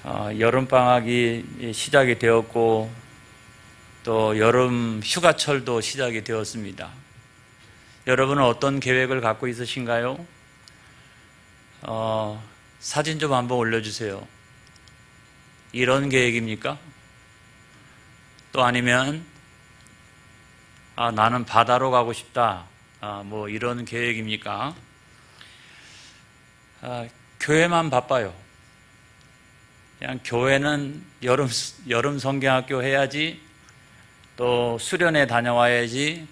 여름방학이 시작이 되었고 또 여름 휴가철도 시작이 되었습니다. 여러분은 어떤 계획을 갖고 있으신가요? 사진 좀 한번 올려주세요. 이런 계획입니까? 또 아니면 나는 바다로 가고 싶다. 뭐 이런 계획입니까? 교회만 바빠요. 그냥 교회는 여름 성경학교 해야지, 또 수련회 다녀와야지,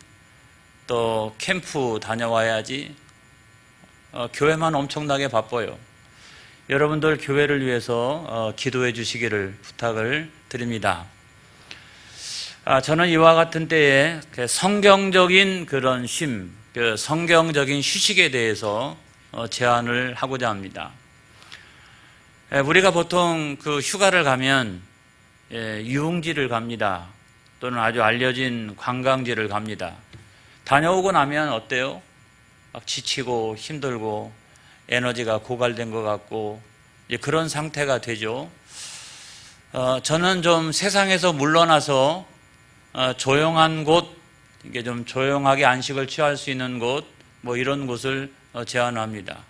또 캠프 다녀와야지. 교회만 엄청나게 바빠요. 여러분들 교회를 위해서 기도해 주시기를 부탁을 드립니다. 저는 이와 같은 때에 성경적인 그런 쉼, 성경적인 휴식에 대해서 제안을 하고자 합니다. 우리가 보통 그 휴가를 가면 유흥지를 갑니다. 또는 아주 알려진 관광지를 갑니다. 다녀오고 나면 어때요? 막 지치고 힘들고 에너지가 고갈된 것 같고 그런 상태가 되죠. 저는 좀 세상에서 물러나서 조용한 곳, 이게 좀 조용하게 안식을 취할 수 있는 곳, 뭐 이런 곳을 제안합니다.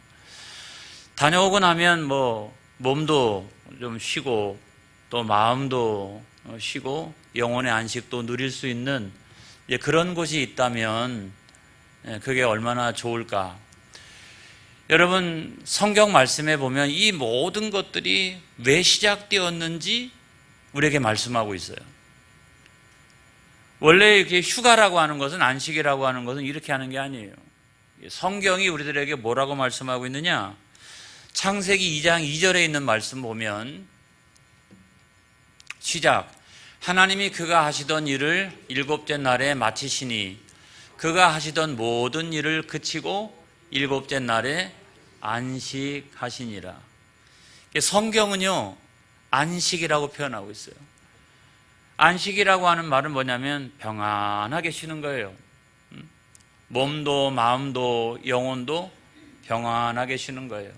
다녀오고 나면 뭐 몸도 좀 쉬고 또 마음도 쉬고 영혼의 안식도 누릴 수 있는 그런 곳이 있다면 그게 얼마나 좋을까. 여러분, 성경 말씀에 보면 이 모든 것들이 왜 시작되었는지 우리에게 말씀하고 있어요. 원래 이렇게 휴가라고 하는 것은, 안식이라고 하는 것은 이렇게 하는 게 아니에요. 성경이 우리들에게 뭐라고 말씀하고 있느냐? 창세기 2장 2절에 있는 말씀 보면 시작. 하나님이 그가 하시던 일을 일곱째 날에 마치시니 그가 하시던 모든 일을 그치고 일곱째 날에 안식하시니라. 성경은요, 안식이라고 표현하고 있어요. 안식이라고 하는 말은 뭐냐면 평안하게 쉬는 거예요. 몸도 마음도 영혼도 평안하게 쉬는 거예요.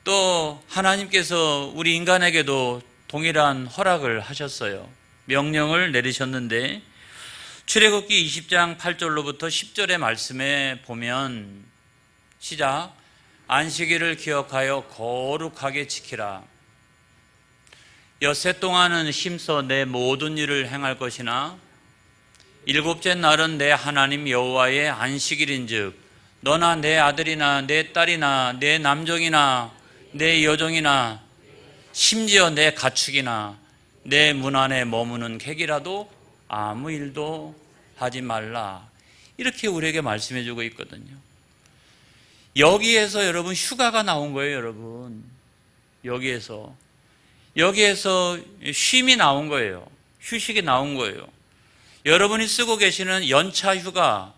또 하나님께서 우리 인간에게도 동일한 허락을 하셨어요. 명령을 내리셨는데 출애굽기 20장 8절로부터 10절의 말씀에 보면 시작. 안식일을 기억하여 거룩하게 지키라. 엿새 동안은 힘써 내 모든 일을 행할 것이나 일곱째 날은 내 하나님 여호와의 안식일인즉 너나 내 아들이나 내 딸이나 내 남종이나 내 여종이나 심지어 내 가축이나 내 문 안에 머무는 객이라도 아무 일도 하지 말라. 이렇게 우리에게 말씀해 주고 있거든요. 여기에서 여러분 휴가가 나온 거예요. 여러분 여기에서 쉼이 나온 거예요. 휴식이 나온 거예요. 여러분이 쓰고 계시는 연차 휴가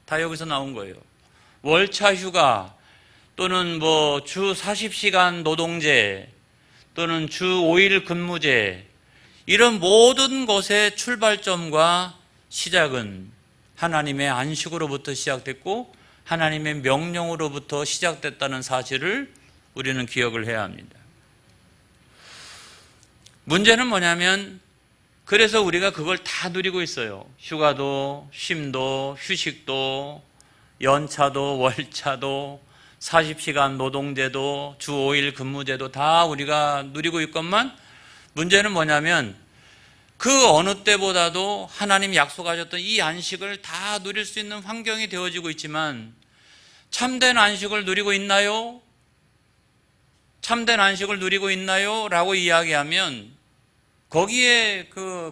다 여기서 나온 거예요. 월차 휴가 또는 뭐 주 40시간 노동제 또는 주 5일 근무제, 이런 모든 것의 출발점과 시작은 하나님의 안식으로부터 시작됐고 하나님의 명령으로부터 시작됐다는 사실을 우리는 기억을 해야 합니다. 문제는 뭐냐면 그래서 우리가 그걸 다 누리고 있어요. 휴가도 쉼도 휴식도 연차도 월차도 40시간 노동제도 주 5일 근무제도 다 우리가 누리고 있건만 문제는 뭐냐면 그 어느 때보다도 하나님 약속하셨던 이 안식을 다 누릴 수 있는 환경이 되어지고 있지만 참된 안식을 누리고 있나요? 참된 안식을 누리고 있나요? 라고 이야기하면 거기에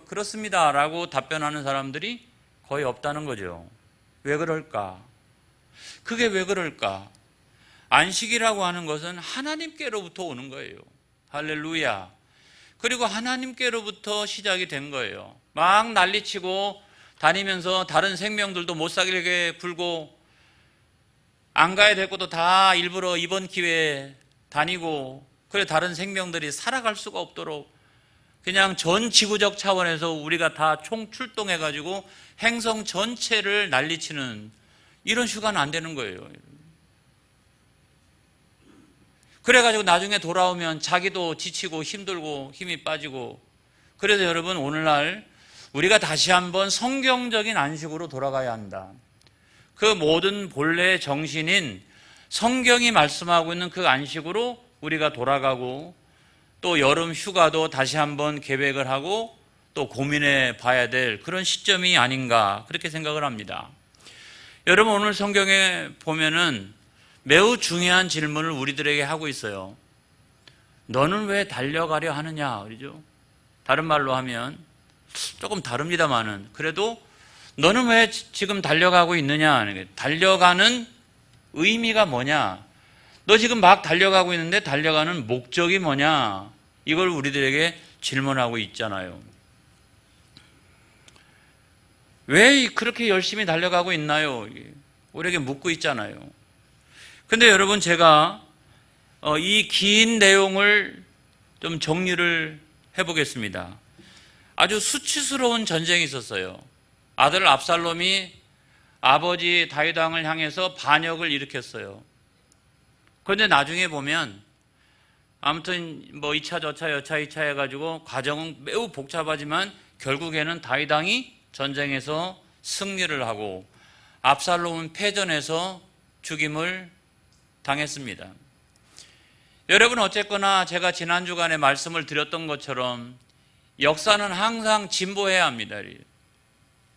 그렇습니다 라고 답변하는 사람들이 거의 없다는 거죠. 왜 그럴까? 그게 왜 그럴까? 안식이라고 하는 것은 하나님께로부터 오는 거예요. 할렐루야. 그리고 하나님께로부터 시작이 된 거예요. 막 난리치고 다니면서 다른 생명들도 못 살게 굴고 안 가야 될 것도 다 일부러 이번 기회에 다니고, 그래 다른 생명들이 살아갈 수가 없도록 그냥 전 지구적 차원에서 우리가 다 총출동해가지고 행성 전체를 난리치는 이런 휴가는 안 되는 거예요. 그래가지고 나중에 돌아오면 자기도 지치고 힘들고 힘이 빠지고. 그래서 여러분, 오늘날 우리가 다시 한번 성경적인 안식으로 돌아가야 한다. 그 모든 본래의 정신인 성경이 말씀하고 있는 그 안식으로 우리가 돌아가고, 또 여름 휴가도 다시 한번 계획을 하고 또 고민해 봐야 될 그런 시점이 아닌가, 그렇게 생각을 합니다. 여러분, 오늘 성경에 보면은 매우 중요한 질문을 우리들에게 하고 있어요. 너는 왜 달려가려 하느냐, 그러죠? 다른 말로 하면, 조금 다릅니다만은, 그래도 너는 왜 지금 달려가고 있느냐, 달려가는 의미가 뭐냐, 너 지금 막 달려가고 있는데 달려가는 목적이 뭐냐, 이걸 우리들에게 질문하고 있잖아요. 왜 그렇게 열심히 달려가고 있나요? 우리에게 묻고 있잖아요. 근데 여러분, 제가 이 긴 내용을 좀 정리를 해보겠습니다. 아주 수치스러운 전쟁이 있었어요. 아들 압살롬이 아버지 다윗 왕을 향해서 반역을 일으켰어요. 그런데 나중에 보면 아무튼 뭐 2차 저차 여차 2차 해가지고 과정은 매우 복잡하지만 결국에는 다윗 왕이 전쟁에서 승리를 하고 압살롬은 패전해서 죽임을 당했습니다. 여러분, 어쨌거나 제가 지난 주간에 말씀을 드렸던 것처럼 역사는 항상 진보해야 합니다.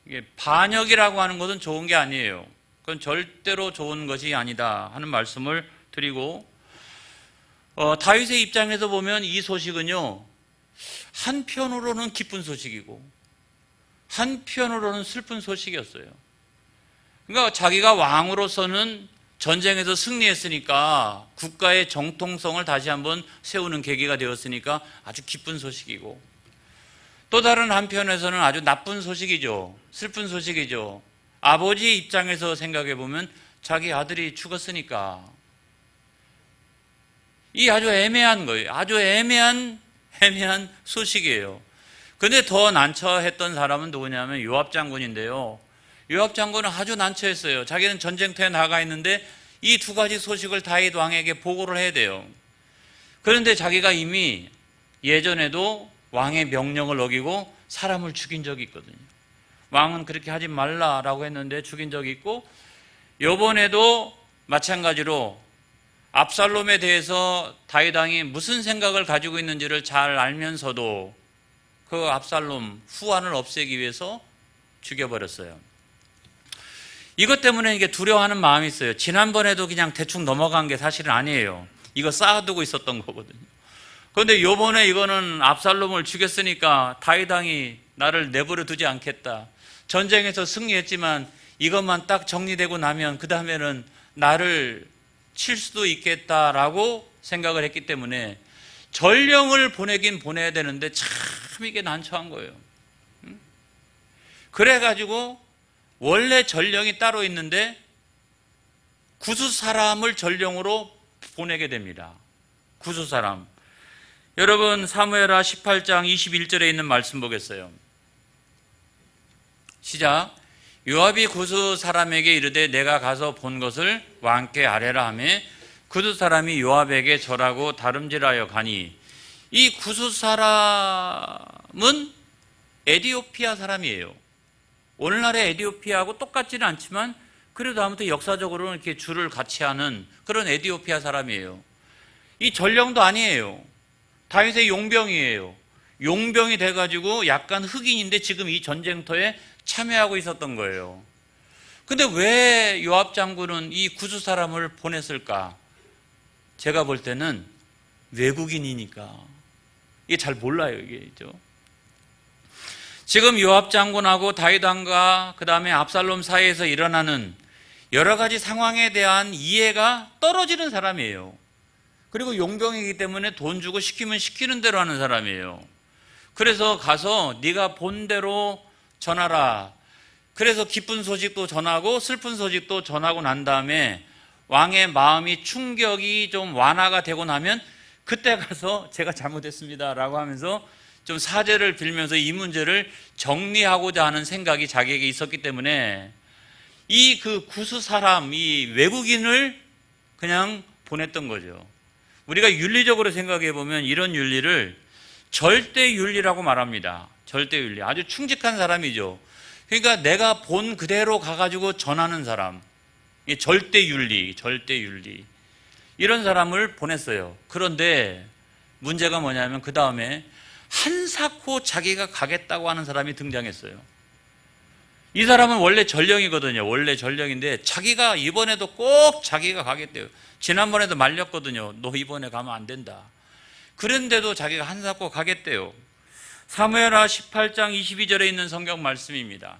이게 반역이라고 하는 것은 좋은 게 아니에요. 그건 절대로 좋은 것이 아니다 하는 말씀을 드리고, 다윗의 입장에서 보면 이 소식은요, 한편으로는 기쁜 소식이고 한편으로는 슬픈 소식이었어요. 그러니까 자기가 왕으로서는 전쟁에서 승리했으니까 국가의 정통성을 다시 한번 세우는 계기가 되었으니까 아주 기쁜 소식이고, 또 다른 한편에서는 아주 나쁜 소식이죠. 슬픈 소식이죠. 아버지 입장에서 생각해 보면 자기 아들이 죽었으니까. 이 아주 애매한 거예요. 아주 애매한 소식이에요. 근데 더 난처했던 사람은 누구냐면 요압 장군인데요. 요압 장군은 아주 난처했어요. 자기는 전쟁터에 나가 있는데 이 두 가지 소식을 다윗 왕에게 보고를 해야 돼요. 그런데 자기가 이미 예전에도 왕의 명령을 어기고 사람을 죽인 적이 있거든요. 왕은 그렇게 하지 말라라고 했는데 죽인 적이 있고, 이번에도 마찬가지로 압살롬에 대해서 다윗 왕이 무슨 생각을 가지고 있는지를 잘 알면서도 그 압살롬 후환을 없애기 위해서 죽여버렸어요. 이것 때문에 이게 두려워하는 마음이 있어요. 지난번에도 그냥 대충 넘어간 게 사실은 아니에요. 이거 쌓아두고 있었던 거거든요. 그런데 이번에 이거는 압살롬을 죽였으니까 다윗 왕이 나를 내버려 두지 않겠다. 전쟁에서 승리했지만 이것만 딱 정리되고 나면 그 다음에는 나를 칠 수도 있겠다라고 생각을 했기 때문에 전령을 보내긴 보내야 되는데 참 이게 난처한 거예요. 그래가지고 원래 전령이 따로 있는데 구수 사람을 전령으로 보내게 됩니다. 구수 사람. 여러분, 사무엘하 18장 21절에 있는 말씀 보겠어요. 시작. 요압이 구수 사람에게 이르되 내가 가서 본 것을 왕께 아뢰라 하매 구수 사람이 요압에게 절하고 다름질하여 가니, 이 구수 사람은 에디오피아 사람이에요. 오늘날의 에디오피아하고 똑같지는 않지만 그래도 아무튼 역사적으로는 이렇게 줄을 같이 하는 그런 에디오피아 사람이에요. 이 전령도 아니에요. 다윗의 용병이에요. 용병이 돼가지고 약간 흑인인데 지금 이 전쟁터에 참여하고 있었던 거예요. 근데 왜 요압 장군은 이 구수 사람을 보냈을까? 제가 볼 때는 외국인이니까. 이게 잘 몰라요, 이게. 지금 요압 장군하고 다윗 왕과 그 다음에 압살롬 사이에서 일어나는 여러 가지 상황에 대한 이해가 떨어지는 사람이에요. 그리고 용병이기 때문에 돈 주고 시키면 시키는 대로 하는 사람이에요. 그래서 가서 네가 본 대로 전하라. 그래서 기쁜 소식도 전하고 슬픈 소식도 전하고 난 다음에 왕의 마음이 충격이 좀 완화가 되고 나면 그때 가서 제가 잘못했습니다 라고 하면서 좀 사죄를 빌면서 이 문제를 정리하고자 하는 생각이 자기에게 있었기 때문에 이 그 구수 사람, 이 외국인을 그냥 보냈던 거죠. 우리가 윤리적으로 생각해 보면 이런 윤리를 절대윤리라고 말합니다. 절대윤리. 아주 충직한 사람이죠. 그러니까 내가 본 그대로 가가지고 전하는 사람. 절대윤리, 절대윤리. 이런 사람을 보냈어요. 그런데 문제가 뭐냐면 그 다음에 한사코 자기가 가겠다고 하는 사람이 등장했어요. 이 사람은 원래 전령이거든요. 원래 전령인데 자기가 이번에도 꼭 자기가 가겠대요. 지난번에도 말렸거든요. 너 이번에 가면 안 된다. 그런데도 자기가 한사코 가겠대요. 사무엘하 18장 22절에 있는 성경 말씀입니다.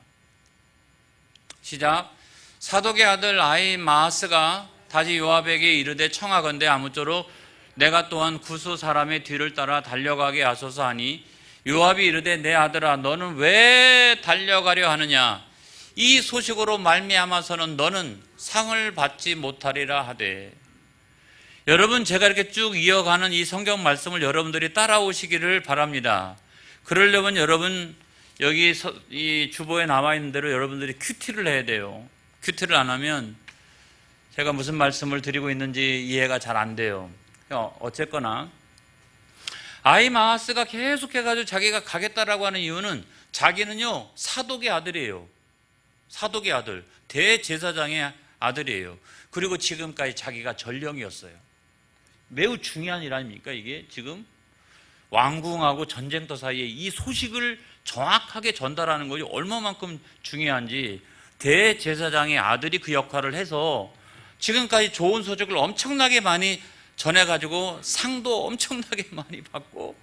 시작. 사독의 아들 아히마아스가 다시 요압에게 이르되 청하건대 아무쪼록 내가 또한 구스 사람의 뒤를 따라 달려가게 하소서 하니 요압이 이르되 내 아들아 너는 왜 달려가려 하느냐 이 소식으로 말미암아서는 너는 상을 받지 못하리라 하되. 여러분, 제가 이렇게 쭉 이어가는 이 성경 말씀을 여러분들이 따라오시기를 바랍니다. 그러려면 여러분 여기 이 주보에 나와 있는 대로 여러분들이 큐티를 해야 돼요. 큐티를 안 하면 제가 무슨 말씀을 드리고 있는지 이해가 잘 안 돼요. 어쨌거나 아히마아스가 계속해가지고 자기가 가겠다라고 하는 이유는 자기는요 사독의 아들이에요. 사독의 아들, 대제사장의 아들이에요. 그리고 지금까지 자기가 전령이었어요. 매우 중요한 일 아닙니까? 이게 지금 왕궁하고 전쟁터 사이에 이 소식을 정확하게 전달하는 것이 얼마만큼 중요한지 대제사장의 아들이 그 역할을 해서 지금까지 좋은 소식을 엄청나게 많이 전해가지고 상도 엄청나게 많이 받고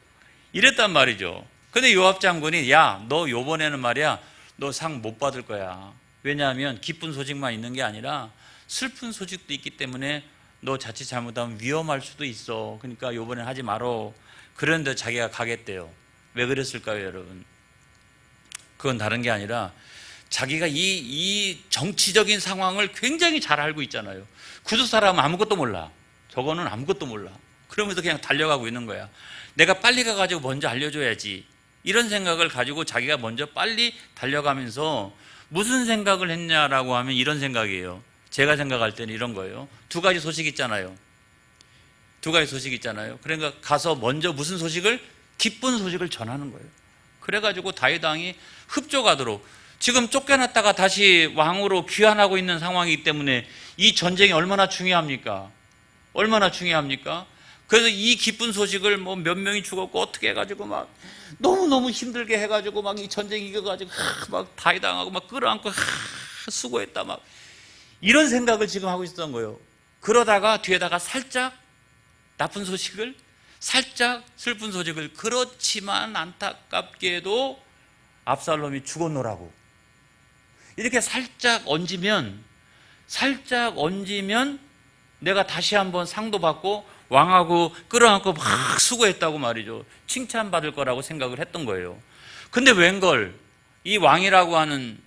이랬단 말이죠. 근데 요압 장군이 야, 너 요번에는 말이야 너 상 못 받을 거야. 왜냐하면 기쁜 소식만 있는 게 아니라 슬픈 소식도 있기 때문에 너 자칫 잘못하면 위험할 수도 있어. 그러니까 요번엔 하지 말어. 그런데 자기가 가겠대요. 왜 그랬을까요, 여러분? 그건 다른 게 아니라 자기가 이 정치적인 상황을 굉장히 잘 알고 있잖아요. 구두 사람은 아무것도 몰라. 저거는 아무것도 몰라. 그러면서 그냥 달려가고 있는 거야. 내가 빨리 가가지고 먼저 알려줘야지. 이런 생각을 가지고 자기가 먼저 빨리 달려가면서 무슨 생각을 했냐라고 하면 이런 생각이에요. 제가 생각할 때는 이런 거예요. 두 가지 소식 있잖아요. 두 가지 소식 있잖아요. 그러니까 가서 먼저 무슨 소식을? 기쁜 소식을 전하는 거예요. 그래가지고 다윗 왕이 흡족하도록 지금 쫓겨났다가 다시 왕으로 귀환하고 있는 상황이기 때문에 이 전쟁이 얼마나 중요합니까? 얼마나 중요합니까? 그래서 이 기쁜 소식을 뭐 몇 명이 죽었고 어떻게 해가지고 막 너무너무 힘들게 해가지고 막 이 전쟁 이겨가지고 막 다윗 왕하고 막 끌어안고 수고했다 막 이런 생각을 지금 하고 있었던 거예요. 그러다가 뒤에다가 살짝 나쁜 소식을 살짝 슬픈 소식을 그렇지만 안타깝게도 압살롬이 죽었노라고 이렇게 살짝 얹으면 내가 다시 한번 상도 받고 왕하고 끌어안고 막 수고했다고 말이죠. 칭찬받을 거라고 생각을 했던 거예요. 근데 웬걸 이 왕이라고 하는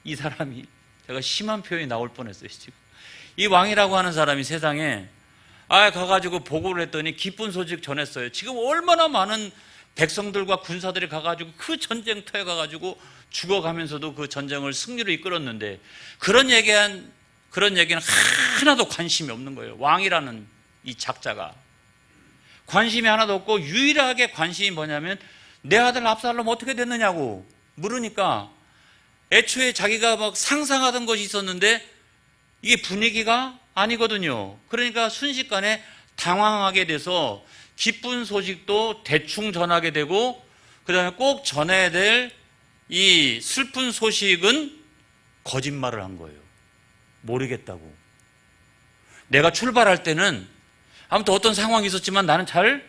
이 사람이 제가 심한 표현이 나올 뻔했어요. 지금 이 왕이라고 하는 사람이 세상에 가가지고 보고를 했더니 기쁜 소식 전했어요. 지금 얼마나 많은 백성들과 군사들이 가가지고 그 전쟁터에 가가지고 죽어가면서도 그 전쟁을 승리로 이끌었는데 그런 얘기는 하나도 관심이 없는 거예요. 왕이라는 이 작자가 관심이 하나도 없고 유일하게 관심이 뭐냐면 내 아들 압살롬 어떻게 됐느냐고 물으니까 애초에 자기가 막 상상하던 것이 있었는데 이게 분위기가 아니거든요. 그러니까 순식간에 당황하게 돼서 기쁜 소식도 대충 전하게 되고 그 다음에 꼭 전해야 될 이 슬픈 소식은 거짓말을 한 거예요. 모르겠다고. 내가 출발할 때는 아무튼 어떤 상황이 있었지만 나는 잘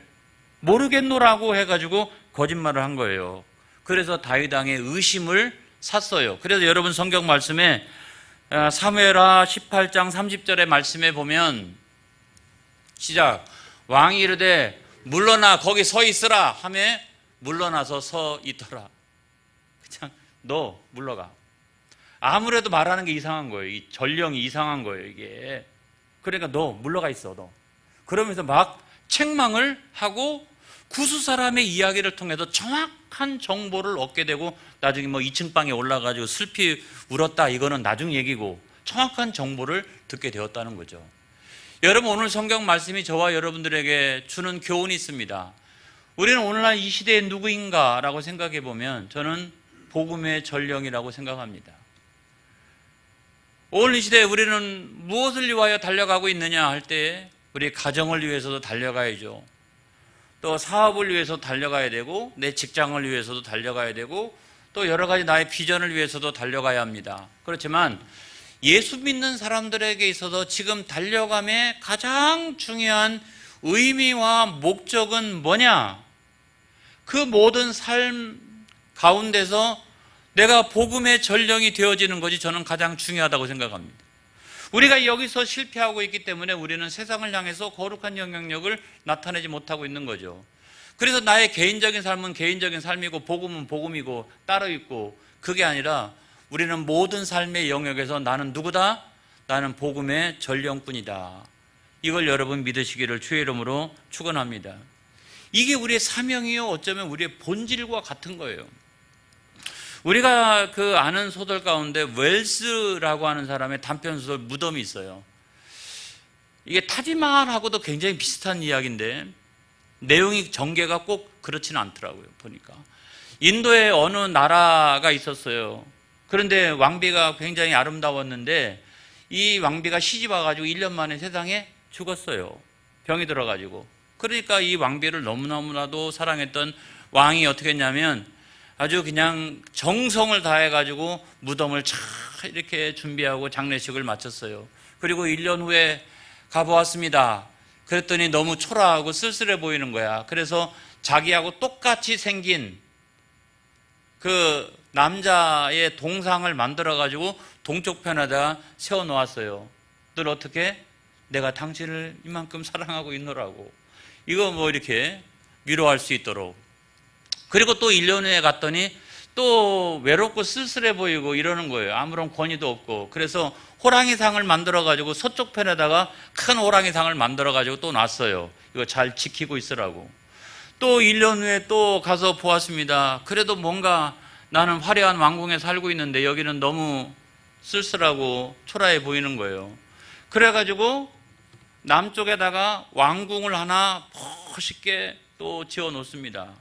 모르겠노라고 해가지고 거짓말을 한 거예요. 그래서 다윗 왕의 의심을 샀어요. 그래서 여러분 성경 말씀에 사무엘하 18장 30절의 말씀에 보면 시작 왕이 이르되 물러나 거기 서 있으라 하며 물러나서 서 있더라. 그냥 너 물러가. 아무래도 말하는 게 이상한 거예요. 이 전령이 이상한 거예요, 이게. 그러니까 너 물러가 있어, 너. 그러면서 막 책망을 하고 구수 사람의 이야기를 통해서 정확한 정보를 얻게 되고 나중에 뭐 2층 방에 올라가지고 슬피 울었다 이거는 나중 얘기고 정확한 정보를 듣게 되었다는 거죠. 여러분, 오늘 성경 말씀이 저와 여러분들에게 주는 교훈이 있습니다. 우리는 오늘날 이 시대에 누구인가 라고 생각해 보면 저는 복음의 전령이라고 생각합니다. 오늘 이 시대에 우리는 무엇을 위하여 달려가고 있느냐 할 때 우리 가정을 위해서도 달려가야죠. 또 사업을 위해서 달려가야 되고 내 직장을 위해서도 달려가야 되고 또 여러 가지 나의 비전을 위해서도 달려가야 합니다. 그렇지만 예수 믿는 사람들에게 있어서 지금 달려감의 가장 중요한 의미와 목적은 뭐냐? 그 모든 삶 가운데서 내가 복음의 전령이 되어지는 것이 저는 가장 중요하다고 생각합니다. 우리가 여기서 실패하고 있기 때문에 우리는 세상을 향해서 거룩한 영향력을 나타내지 못하고 있는 거죠. 그래서 나의 개인적인 삶은 개인적인 삶이고 복음은 복음이고 따로 있고, 그게 아니라 우리는 모든 삶의 영역에서 나는 누구다? 나는 복음의 전령꾼이다. 이걸 여러분 믿으시기를 주의 이름으로 축원합니다. 이게 우리의 사명이요, 어쩌면 우리의 본질과 같은 거예요. 우리가 그 아는 소설 가운데 웰스라고 하는 사람의 단편소설 무덤이 있어요. 이게 타지마할하고도 굉장히 비슷한 이야기인데 내용이 전개가 꼭 그렇지는 않더라고요. 보니까 인도에 어느 나라가 있었어요. 그런데 왕비가 굉장히 아름다웠는데 이 왕비가 시집 와가지고 1년 만에 세상에 죽었어요. 병이 들어가지고. 그러니까 이 왕비를 너무나도 사랑했던 왕이 어떻게 했냐면 아주 그냥 정성을 다해가지고 무덤을 잘 이렇게 준비하고 장례식을 마쳤어요. 그리고 1년 후에 가보았습니다. 그랬더니 너무 초라하고 쓸쓸해 보이는 거야. 그래서 자기하고 똑같이 생긴 그 남자의 동상을 만들어가지고 동쪽 편에다 세워놓았어요. 늘 어떻게? 내가 당신을 이만큼 사랑하고 있노라고. 이거 뭐 이렇게 위로할 수 있도록. 그리고 또 1년 후에 갔더니 또 외롭고 쓸쓸해 보이고 이러는 거예요. 아무런 권위도 없고. 그래서 호랑이상을 만들어가지고 서쪽 편에다가 큰 호랑이상을 만들어가지고 또 놨어요. 이거 잘 지키고 있으라고. 또 1년 후에 또 가서 보았습니다. 그래도 뭔가 나는 화려한 왕궁에 살고 있는데 여기는 너무 쓸쓸하고 초라해 보이는 거예요. 그래가지고 남쪽에다가 왕궁을 하나 멋있게 또 지어 놓습니다.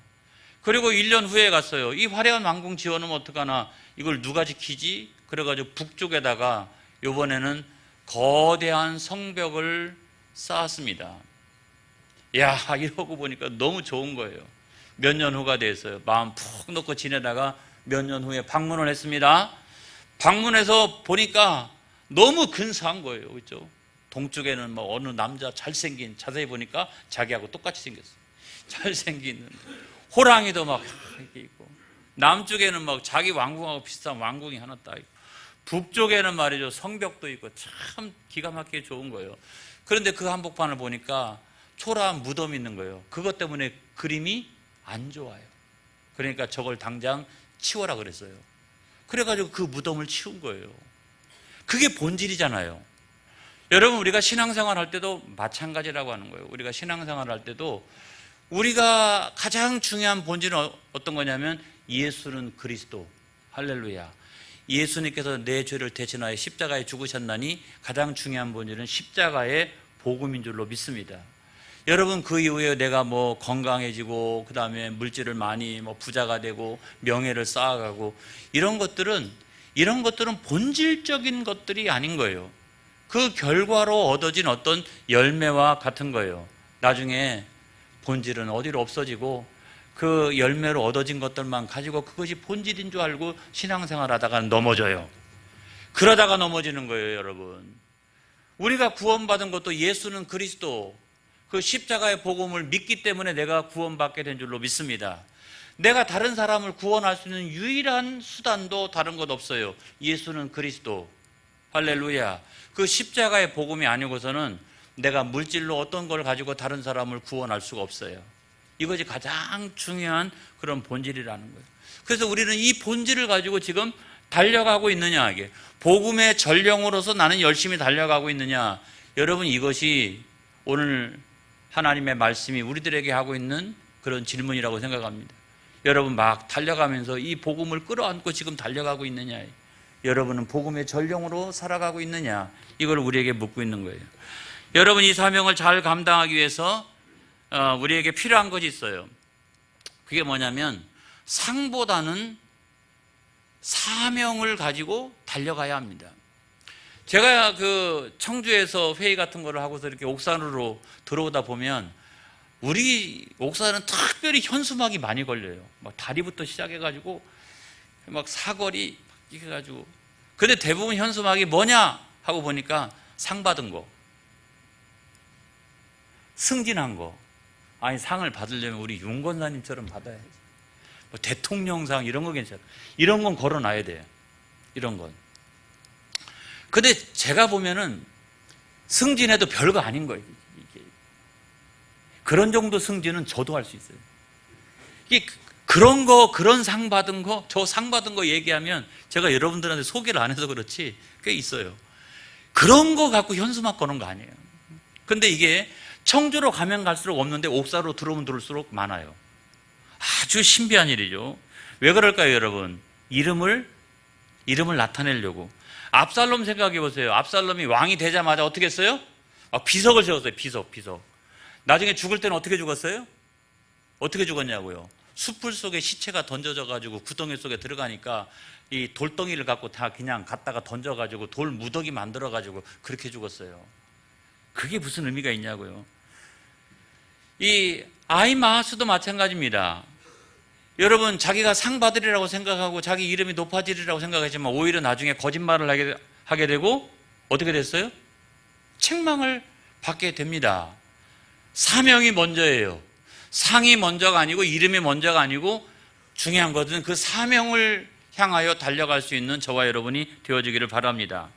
그리고 1년 후에 갔어요. 이 화려한 왕궁 지어놓으면 어떡하나, 이걸 누가 지키지? 그래가지고 북쪽에다가 이번에는 거대한 성벽을 쌓았습니다. 야, 이러고 보니까 너무 좋은 거예요. 몇 년 후가 됐어요. 마음 푹 놓고 지내다가 몇 년 후에 방문을 했습니다. 방문해서 보니까 너무 근사한 거예요. 그렇죠? 동쪽에는 뭐 어느 남자 잘생긴, 자세히 보니까 자기하고 똑같이 생겼어요. 잘생긴 호랑이도 막 이렇게 있고, 남쪽에는 막 자기 왕궁하고 비슷한 왕궁이 하나 딱 있고, 북쪽에는 말이죠, 성벽도 있고 참 기가 막히게 좋은 거예요. 그런데 그 한복판을 보니까 초라한 무덤이 있는 거예요. 그것 때문에 그림이 안 좋아요. 그러니까 저걸 당장 치워라 그랬어요. 그래가지고 그 무덤을 치운 거예요. 그게 본질이잖아요. 여러분, 우리가 신앙생활 할 때도 마찬가지라고 하는 거예요. 우리가 신앙생활 할 때도 우리가 가장 중요한 본질은 어떤 거냐면 예수는 그리스도. 할렐루야. 예수님께서 내 죄를 대신하여 십자가에 죽으셨나니 가장 중요한 본질은 십자가의 복음인 줄로 믿습니다. 여러분, 그 이후에 내가 뭐 건강해지고 그 다음에 물질을 많이 뭐 부자가 되고 명예를 쌓아가고 이런 것들은 본질적인 것들이 아닌 거예요. 그 결과로 얻어진 어떤 열매와 같은 거예요. 나중에 본질은 어디로 없어지고 그 열매로 얻어진 것들만 가지고 그것이 본질인 줄 알고 신앙생활 하다가 넘어져요. 그러다가 넘어지는 거예요, 여러분. 우리가 구원받은 것도 예수는 그리스도, 그 십자가의 복음을 믿기 때문에 내가 구원받게 된 줄로 믿습니다. 내가 다른 사람을 구원할 수 있는 유일한 수단도 다른 것 없어요. 예수는 그리스도. 할렐루야. 그 십자가의 복음이 아니고서는 내가 물질로 어떤 걸 가지고 다른 사람을 구원할 수가 없어요. 이것이 가장 중요한 그런 본질이라는 거예요. 그래서 우리는 이 본질을 가지고 지금 달려가고 있느냐, 이게 복음의 전령으로서 나는 열심히 달려가고 있느냐. 여러분, 이것이 오늘 하나님의 말씀이 우리들에게 하고 있는 그런 질문이라고 생각합니다. 여러분, 막 달려가면서 이 복음을 끌어안고 지금 달려가고 있느냐, 여러분은 복음의 전령으로 살아가고 있느냐, 이걸 우리에게 묻고 있는 거예요. 여러분, 이 사명을 잘 감당하기 위해서 우리에게 필요한 것이 있어요. 그게 뭐냐면 상보다는 사명을 가지고 달려가야 합니다. 제가 그 청주에서 회의 같은 거를 하고서 이렇게 옥산으로 들어오다 보면 우리 옥산은 특별히 현수막이 많이 걸려요. 막 다리부터 시작해가지고 막 사거리 이렇게 해가지고. 근데 대부분 현수막이 뭐냐 하고 보니까 상 받은 거, 승진한 거. 아니, 상을 받으려면 우리 윤 권사님처럼 받아야지. 뭐 대통령상 이런 거 괜찮아. 이런 건 걸어놔야 돼요. 이런 건. 근데 제가 보면은 승진해도 별거 아닌 거예요. 이게. 그런 정도 승진은 저도 할 수 있어요. 이게 그런 거, 그런 상 받은 거, 저 상 받은 거 얘기하면 제가 여러분들한테 소개를 안 해서 그렇지 꽤 있어요. 그런 거 갖고 현수막 거는 거 아니에요. 근데 이게 청주로 가면 갈수록 없는데 옥사로 들어오면 들어올수록 많아요. 아주 신비한 일이죠. 왜 그럴까요, 여러분? 이름을 나타내려고. 압살롬 생각해 보세요. 압살롬이 왕이 되자마자 어떻게 했어요? 비석을 세웠어요. 비석. 나중에 죽을 때는 어떻게 죽었어요? 어떻게 죽었냐고요? 숯불 속에 시체가 던져져 가지고 구덩이 속에 들어가니까 이 돌덩이를 갖고 다 그냥 갖다가 던져 가지고 돌 무더기 만들어 가지고 그렇게 죽었어요. 그게 무슨 의미가 있냐고요. 이 아히마아스도 마찬가지입니다. 여러분, 자기가 상 받으리라고 생각하고 자기 이름이 높아지리라고 생각하지만 오히려 나중에 거짓말을 하게 되고 어떻게 됐어요? 책망을 받게 됩니다. 사명이 먼저예요. 상이 먼저가 아니고 이름이 먼저가 아니고 중요한 것은 그 사명을 향하여 달려갈 수 있는 저와 여러분이 되어지기를 바랍니다.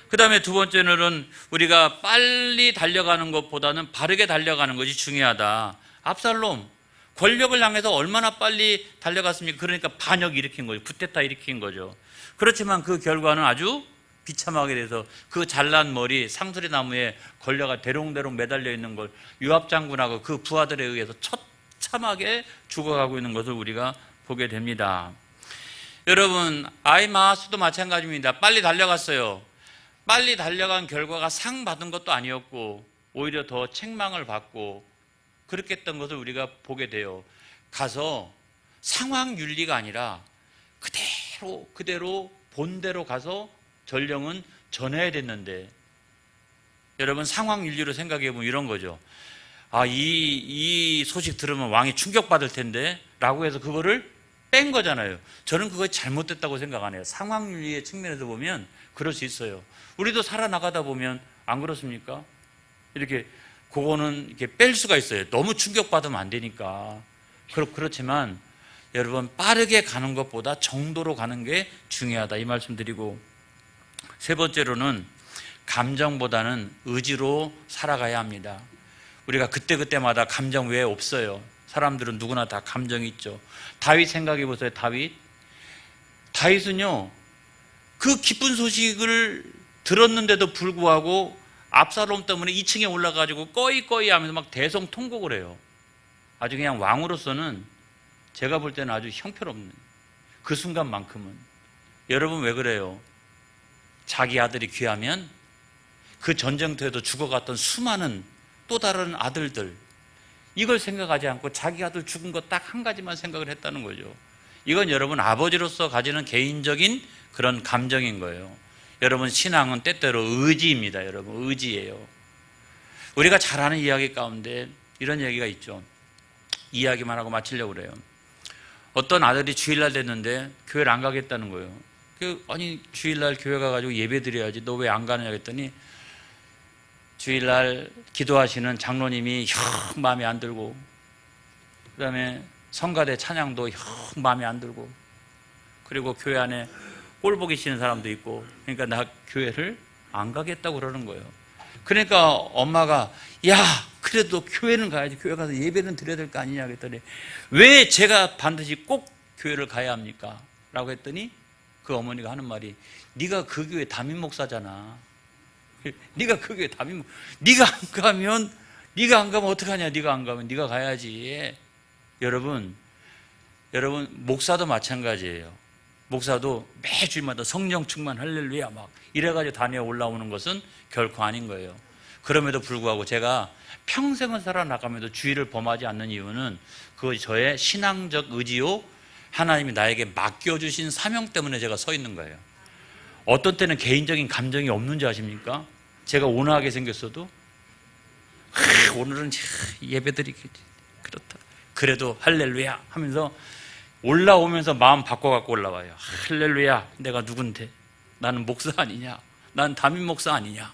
그 다음에 두 번째는 우리가 빨리 달려가는 것보다는 바르게 달려가는 것이 중요하다. 압살롬, 권력을 향해서 얼마나 빨리 달려갔습니까? 그러니까 반역 일으킨 거죠. 쿠데타 일으킨 거죠. 그렇지만 그 결과는 아주 비참하게 돼서 그 잘난 머리 상수리 나무에 걸려가 대롱대롱 매달려 있는 걸 요압 장군하고 그 부하들에 의해서 처참하게 죽어가고 있는 것을 우리가 보게 됩니다. 여러분, 아히마아스도 마찬가지입니다. 빨리 달려갔어요. 빨리 달려간 결과가 상 받은 것도 아니었고 오히려 더 책망을 받고 그렇게 했던 것을 우리가 보게 돼요. 가서 상황 윤리가 아니라 그대로 본대로 가서 전령은 전해야 됐는데, 여러분 상황 윤리로 생각해 보면 이런 거죠. 이 소식 들으면 왕이 충격받을 텐데 라고 해서 그거를 뺀 거잖아요. 저는 그거 잘못됐다고 생각 안 해요. 상황 윤리의 측면에서 보면 그럴 수 있어요. 우리도 살아나가다 보면 안 그렇습니까? 이렇게 그거는 이렇게 뺄 수가 있어요. 너무 충격받으면 안 되니까. 그렇지만 여러분, 빠르게 가는 것보다 정도로 가는 게 중요하다, 이 말씀 드리고, 세 번째로는 감정보다는 의지로 살아가야 합니다. 우리가 그때그때마다 감정 왜 없어요? 사람들은 누구나 다 감정이 있죠. 다윗 생각해 보세요. 다윗은요, 그 기쁜 소식을 들었는데도 불구하고 압살롬 때문에 2층에 올라가지고 꺼이 하면서 막 대성통곡을 해요. 아주 그냥 왕으로서는 제가 볼 때는 아주 형편없는 그 순간만큼은. 여러분, 왜 그래요? 자기 아들이 귀하면 그 전쟁터에도 죽어갔던 수많은 또 다른 아들들, 이걸 생각하지 않고 자기 아들 죽은 거 딱 한 가지만 생각을 했다는 거죠. 이건 여러분 아버지로서 가지는 개인적인 그런 감정인 거예요. 여러분, 신앙은 때때로 의지입니다. 여러분, 의지예요. 우리가 잘 아는 이야기 가운데 이런 얘기가 있죠. 이야기만 하고 마치려고 그래요. 어떤 아들이 주일날 됐는데 교회를 안 가겠다는 거예요. 아니, 주일날 교회 가가지고 예배 드려야지 너 왜 안 가느냐 했더니 주일날 기도하시는 장로님이 영 마음에 안 들고, 그 다음에 성가대 찬양도 영 마음에 안 들고, 그리고 교회 안에 꼴 보기 싫은 사람도 있고, 그러니까 나 교회를 안 가겠다고 그러는 거예요. 그러니까 엄마가, 야, 그래도 교회는 가야지. 교회 가서 예배는 드려야 될 거 아니냐 그랬더니, 왜 제가 반드시 꼭 교회를 가야 합니까? 라고 했더니 그 어머니가 하는 말이, 네가 그 교회 담임 목사잖아. 네가 그 교회 담임 목사. 네가 안 가면 어떡하냐. 네가 안 가면 네가 가야지. 여러분, 목사도 마찬가지예요. 목사도 매주일마다 성령 충만 할렐루야 막 이래가지고 다녀 올라오는 것은 결코 아닌 거예요. 그럼에도 불구하고 제가 평생을 살아나가면서 주의를 범하지 않는 이유는 그 저의 신앙적 의지요, 하나님이 나에게 맡겨주신 사명 때문에 제가 서 있는 거예요. 어떤 때는 개인적인 감정이 없는 줄 아십니까? 제가 온화하게 생겼어도 오늘은 예배드리기 그렇다. 그래도 할렐루야 하면서 올라오면서 마음 바꿔갖고 올라와요. 할렐루야, 내가 누군데? 나는 목사 아니냐? 난 담임 목사 아니냐?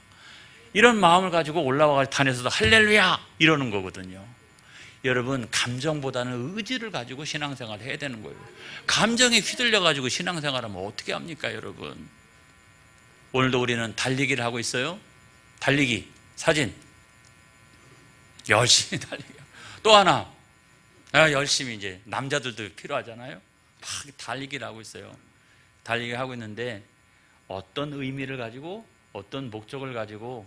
이런 마음을 가지고 올라와 단에서도 할렐루야 이러는 거거든요. 여러분, 감정보다는 의지를 가지고 신앙생활을 해야 되는 거예요. 감정에 휘둘려 가지고 신앙생활하면 어떻게 합니까, 여러분? 오늘도 우리는 달리기를 하고 있어요. 달리기 사진 열심히 달리기. 또 하나, 열심히 이제 남자들도 필요하잖아요. 막 달리기를 하고 있어요. 달리기를 하고 있는데 어떤 의미를 가지고 어떤 목적을 가지고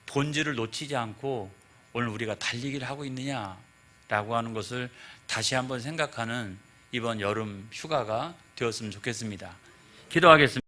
본질을 놓치지 않고 오늘 우리가 달리기를 하고 있느냐라고 하는 것을 다시 한번 생각하는 이번 여름 휴가가 되었으면 좋겠습니다. 기도하겠습니다.